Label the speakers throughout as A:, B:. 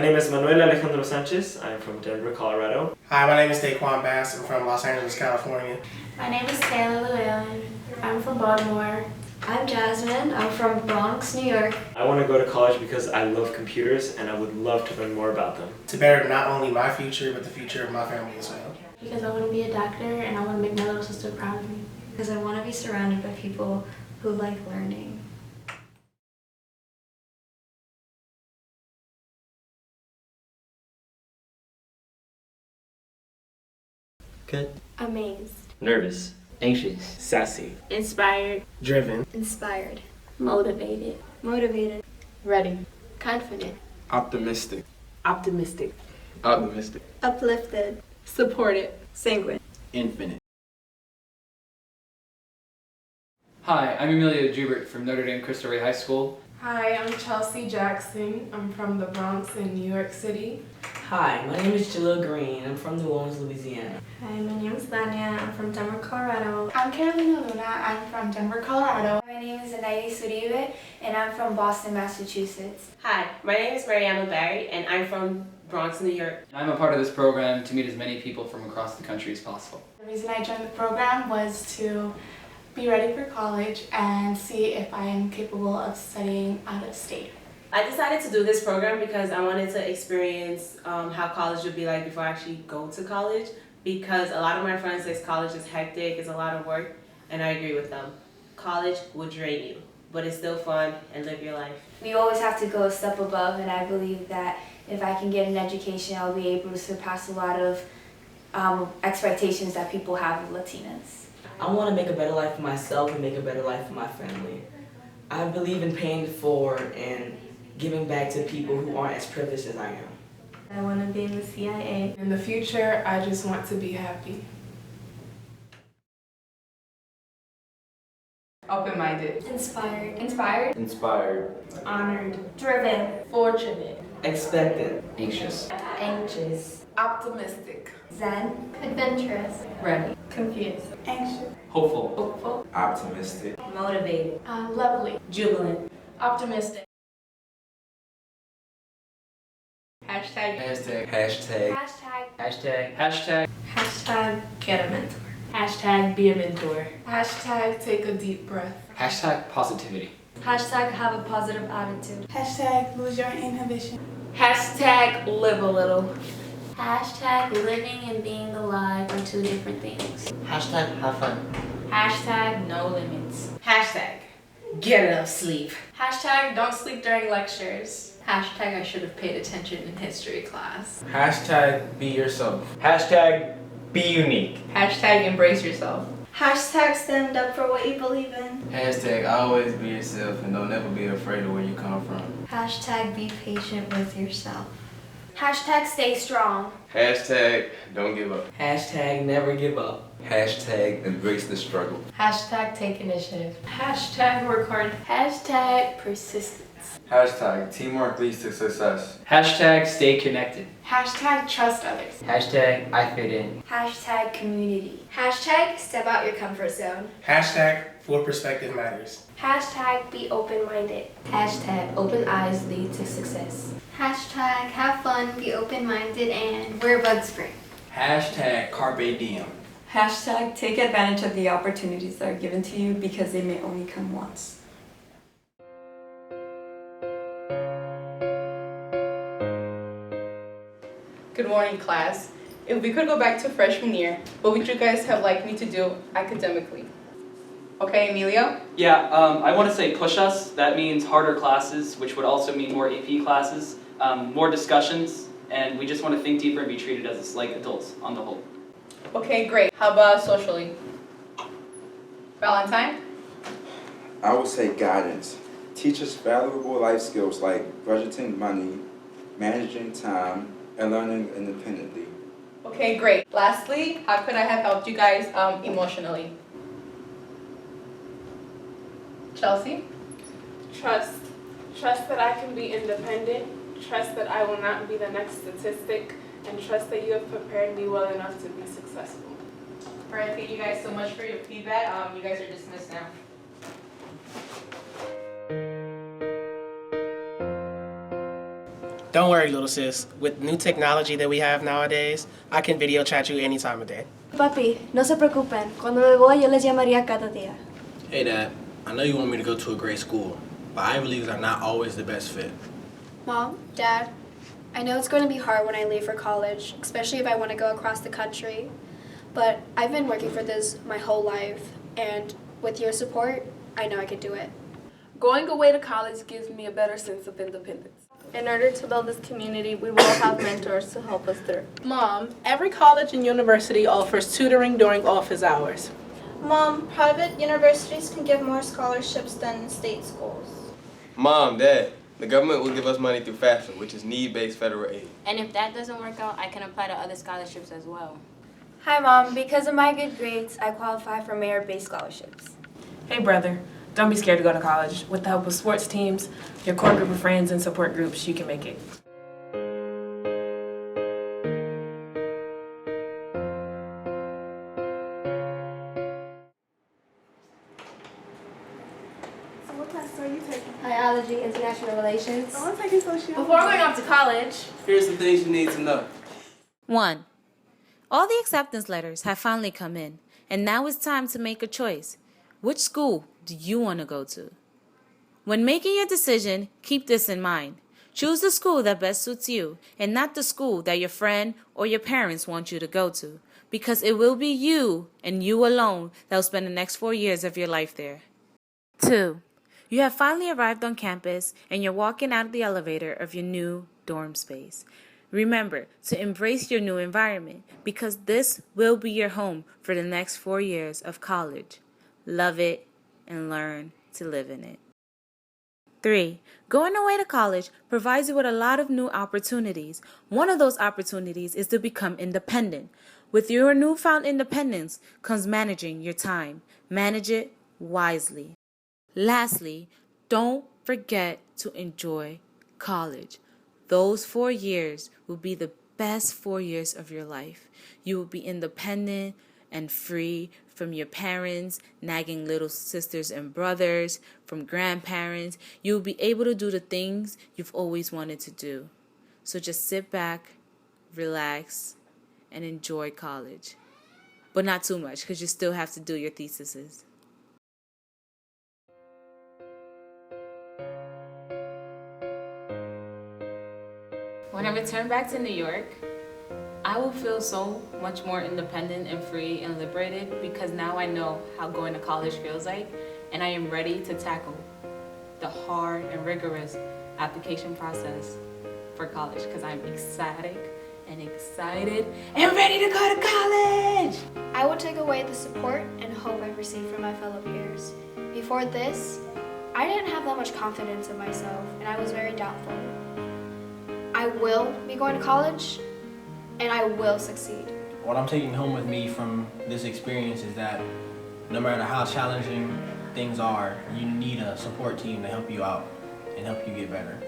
A: name is Manuel Alejandro Sanchez. I'm from Denver, Colorado.
B: Hi, my name is Daquan Bass. I'm from Los Angeles, California.
C: My name is Taylor Llewellyn. I'm from Baltimore.
D: I'm Jasmine. I'm from Bronx, New York.
A: I want to go to college because I love computers and I would love to learn more about them.
B: To better not only my future, but the future of my family as well.
C: Because I want to be a doctor and I want to make my little sister proud of me.
D: Because I want to be surrounded by people who like learning.
E: Good.
C: Amazed.
A: Nervous.
E: Anxious.
A: Sassy.
C: Inspired.
B: Driven.
D: Inspired.
C: Motivated.
D: Motivated.
C: Ready. Confident.
E: Optimistic.
C: Optimistic.
E: Optimistic.
D: Uplifted.
C: Supported.
D: Sanguine.
E: Infinite.
F: Hi, I'm Emilio Jubert from Notre Dame Cristo Rey High School.
G: Hi, I'm Chelsea Jackson. I'm from the Bronx in New York City.
H: Hi, my name is Jalil Green. I'm from New Orleans, Louisiana.
C: Hi, my name is Lania. I'm from Denver, Colorado.
G: I'm Carolina Luna. I'm from Denver, Colorado.
I: My name is Anaidi Suribe, and I'm from Boston, Massachusetts.
J: Hi, my name is Mariana Barry, and I'm from Bronx, New York.
F: I'm a part of this program to meet as many people from across the country as possible.
G: The reason I joined the program was to be ready for college and see if I am capable of studying out of state.
J: I decided to do this program because I wanted to experience how college would be like before I actually go to college, because a lot of my friends say college is hectic, it's a lot of work, and I agree with them. College will drain you, but it's still fun and live your life.
I: We always have to go a step above, and I believe that if I can get an education, I'll be able to surpass a lot of expectations that people have of Latinas.
H: I want to make a better life for myself and make a better life for my family. I believe in paying it forward and giving back to people who aren't as privileged as I am.
C: I want to be in the CIA.
G: In the future, I just want to be happy. Open-minded.
D: Inspired.
C: Inspired.
E: Inspired.
C: Honored.
I: Driven.
C: Fortunate.
H: Expectant.
E: Anxious.
C: Anxious.
G: Optimistic.
D: Zen. Adventurous.
F: Ready.
C: Confused.
G: Anxious.
F: Hopeful.
C: Hopeful.
E: Optimistic.
C: Motivated.
G: Lovely.
J: Jubilant.
C: Optimistic.
F: Hashtag.
E: Hashtag. Hashtag.
I: Hashtag.
F: Hashtag. Hashtag.
C: Hashtag get a mentor.
J: Hashtag be a mentor.
G: Hashtag take a deep breath.
F: Hashtag positivity.
D: Hashtag have a positive attitude.
G: Hashtag lose your inhibition.
J: Hashtag live a little.
C: Hashtag living and being alive are two different things.
H: Hashtag have fun.
C: Hashtag no limits.
J: Hashtag get enough sleep.
C: Hashtag don't sleep during lectures. Hashtag I should have paid attention in history class.
E: Hashtag be yourself.
A: Hashtag be unique.
C: Hashtag embrace yourself.
D: Hashtag stand up for what you believe in.
E: Hashtag always be yourself and don't ever be afraid of where you come from.
D: Hashtag be patient with yourself.
I: Hashtag stay strong.
E: Hashtag don't give up.
H: Hashtag never give up.
E: Hashtag embrace the struggle.
C: Hashtag take initiative. Hashtag work hard.
I: Hashtag persistence.
E: Hashtag teamwork leads to success.
F: Hashtag stay connected.
G: Hashtag trust others.
F: Hashtag I fit in.
I: Hashtag community.
D: Hashtag step out your comfort zone.
B: Hashtag for perspective matters.
I: Hashtag be open-minded.
C: Hashtag open eyes lead to success.
D: Hashtag have fun, be open-minded, and wear bug spray.
E: Hashtag carpe diem.
K: Hashtag take advantage of the opportunities that are given to you because they may only come once.
G: Good morning, class. If we could go back to freshman year, what would you guys have liked me to do academically? Okay, Emilio?
F: Yeah, I want to say push us. That means harder classes, which would also mean more AP classes, more discussions, and we just want to think deeper and be treated as like adults on the whole.
G: Okay, great. How about socially? Valentine?
L: I would say guidance. Teach us valuable life skills like budgeting money, managing time, and learning independently.
G: Okay, great. Lastly, how could I have helped you guys emotionally? Chelsea?
M: Trust. Trust that I can be independent. Trust that I will not be the next statistic. And trust that you have prepared me well enough to be successful.
G: All right, thank you guys so much for your feedback. You guys are dismissed now.
B: Don't worry, little sis. With new technology that we have nowadays, I can video chat you any time of day.
N: Papi, no se preocupen. Cuando me voy, yo les llamaría cada día.
B: Hey, Dad. I know you want me to go to a great school, but Ivy Leagues are not always the best fit.
N: Mom, Dad, I know it's going to be hard when I leave for college, especially if I want to go across the country. But I've been working for this my whole life, and with your support, I know I can do it.
M: Going away to college gives me a better sense of independence.
N: In order to build this community, we will have mentors to help us through.
O: Mom, every college and university offers tutoring during office hours.
P: Mom, private universities can give more scholarships than state schools.
E: Mom, Dad, the government will give us money through FAFSA, which is need-based federal aid.
Q: And if that doesn't work out, I can apply to other scholarships as well.
I: Hi, Mom. Because of my good grades, I qualify for merit-based scholarships.
R: Hey, brother. Don't be scared to go to college. With the help of sports teams, your core group of friends, and support groups, you can make it.
N: So what class are you taking?
I: Biology, international relations.
N: I'm taking sociology.
C: Before going off to college,
E: Here's some things you need to know.
S: 1. All the acceptance letters have finally come in, and now it's time to make a choice. Which school do you want to go to? When making your decision, keep this in mind. Choose the school that best suits you, and not the school that your friend or your parents want you to go to, because it will be you and you alone that will spend the next 4 years of your life there. 2. You have finally arrived on campus, and you're walking out of the elevator of your new dorm space. Remember to embrace your new environment, because this will be your home for the next 4 years of college. Love it and learn to live in it. 3. Going away to college provides you with a lot of new opportunities. One of those opportunities is to become independent. With your newfound independence comes managing your time. Manage it wisely. Lastly, don't forget to enjoy college. Those 4 years will be the best 4 years of your life. You will be independent and free from your parents, nagging little sisters and brothers, from grandparents. You will be able to do the things you've always wanted to do. So just sit back, relax, and enjoy college. But not too much, because you still have to do your theses.
F: When I return back to New York, I will feel so much more independent and free and liberated, because now I know how going to college feels like, and I am ready to tackle the hard and rigorous application process for college, because I'm excited and ready to go to college!
N: I will take away the support and hope I've received from my fellow peers. Before this, I didn't have that much confidence in myself, and I was very doubtful. I will be going to college, and I will succeed.
B: What I'm taking home with me from this experience is that no matter how challenging things are, you need a support team to help you out and help you get better.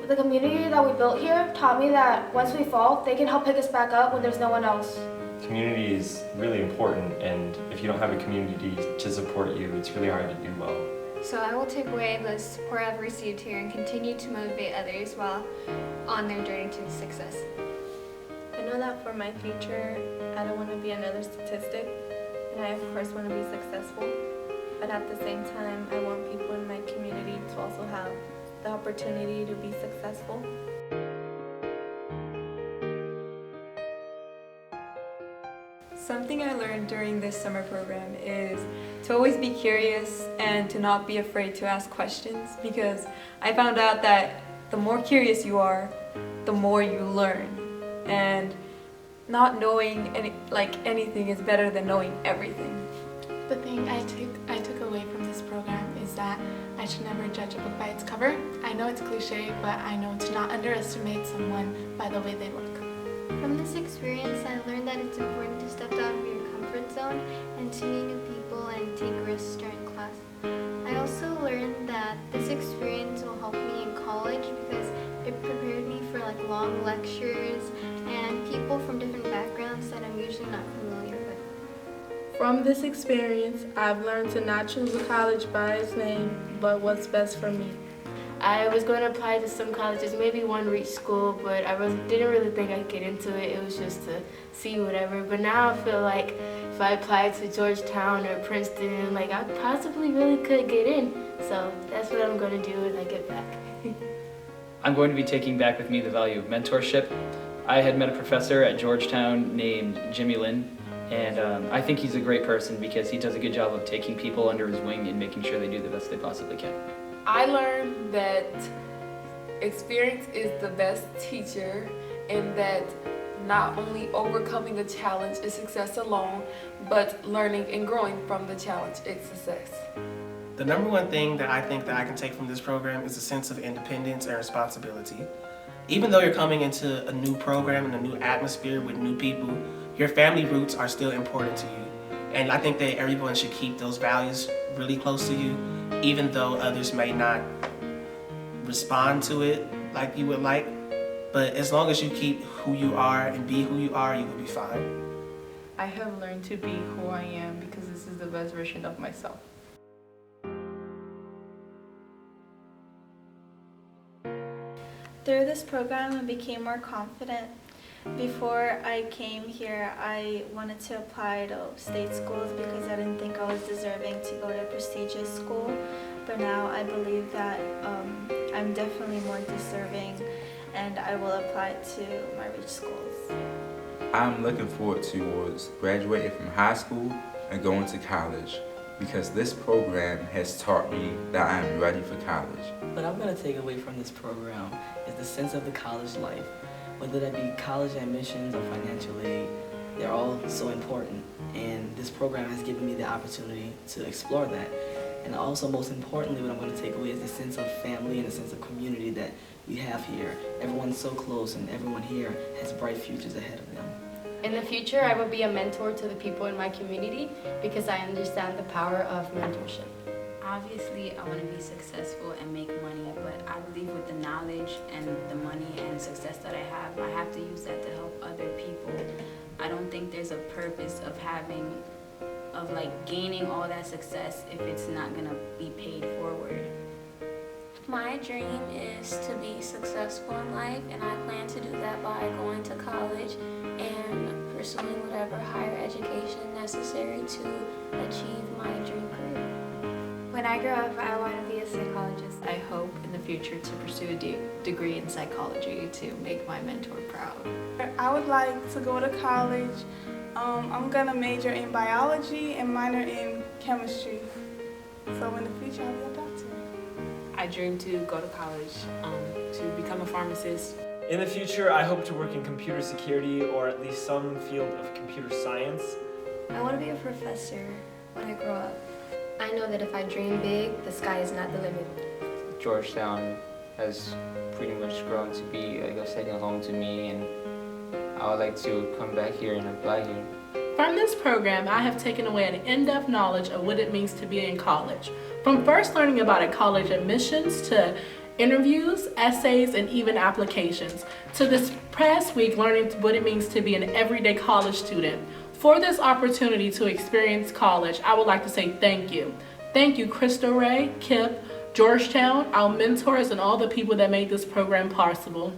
N: The community that we built here taught me that once we fall, they can help pick us back up when there's no one else.
A: Community is really important, and if you don't have a community to support you, it's really hard to do well.
I: So I will take away the support I've received here and continue to motivate others while on their journey to success.
N: I know that for my future, I don't want to be another statistic, and I of course want to be successful, but at the same time, I want people in my community to also have the opportunity to be successful.
K: Something I learned during this summer program is to always be curious and to not be afraid to ask questions, because I found out that the more curious you are, the more you learn. And not knowing anything is better than knowing everything.
T: The thing I took away from this program is that I should never judge a book by its cover. I know it's cliche, but I know to not underestimate someone by the way they look.
D: From this experience, I learned that it's important to step out of your comfort zone and to meet new people and take risks during class. I also learned that this experience will help me in college because it prepared me for long lectures and people from different backgrounds that I'm usually not familiar with.
M: From this experience, I've learned to not choose a college by its name, but what's best for me.
U: I was going to apply to some colleges, maybe one reach school, but I didn't really think I'd get into it. It was just to see whatever. But now I feel like if I applied to Georgetown or Princeton, like I possibly really could get in. So that's what I'm going to do when I get back.
V: I'm going to be taking back with me the value of mentorship. I had met a professor at Georgetown named Jimmy Lin, and I think he's a great person because he does a good job of taking people under his wing and making sure they do the best they possibly can.
K: I learned that experience is the best teacher, and that not only overcoming the challenge is success alone, but learning and growing from the challenge is success.
B: The number one thing that I think that I can take from this program is a sense of independence and responsibility. Even though you're coming into a new program and a new atmosphere with new people, your family roots are still important to you. And I think that everyone should keep those values really close to you, even though others may not respond to it like you would like. But as long as you keep who you are and be who you are, you will be fine.
W: I have learned to be who I am because this is the best version of myself.
P: Through this program, I became more confident. Before I came here, I wanted to apply to state schools because I didn't think I was deserving to go to a prestigious school. But now I believe that I'm definitely more deserving, and I will apply to my reach schools.
L: I'm looking forward towards graduating from high school and going to college because this program has taught me that I am ready for college.
H: What I'm going to take away from this program is the sense of the college life. Whether that be college admissions or financial aid, they're all so important. And this program has given me the opportunity to explore that. And also, most importantly, what I'm going to take away is the sense of family and the sense of community that we have here. Everyone's so close, and everyone here has bright futures ahead of them.
X: In the future, I will be a mentor to the people in my community because I understand the power of mentorship.
F: Obviously, I want to be successful and make money, but I believe with the knowledge and the money and success that I have to use that to help other people. I don't think there's a purpose of gaining all that success if it's not going to be paid forward.
Q: My dream is to be successful in life, and I plan to do that by going to college and pursuing whatever higher education necessary to achieve my dream career.
I: When I grow up, I want to be a psychologist.
C: I hope in the future to pursue a degree in psychology to make my mentor proud.
T: I would like to go to college. I'm going to major in biology and minor in chemistry. So in the future, I'll be a doctor.
R: I dream to go to college to become a pharmacist.
A: In the future, I hope to work in computer security or at least some field of computer science.
N: I want to be a professor when I grow up.
X: I know that if I dream big, the sky is not the limit.
Y: Georgetown has pretty much grown to be like a second home to me, and I would like to come back here and apply here.
O: From this program, I have taken away an in-depth knowledge of what it means to be in college. From first learning about a college admissions to interviews, essays, and even applications, to this past week learning what it means to be an everyday college student. For this opportunity to experience college, I would like to say thank you. Thank you, Cristo Rey, KIPP, Georgetown, our mentors, and all the people that made this program possible.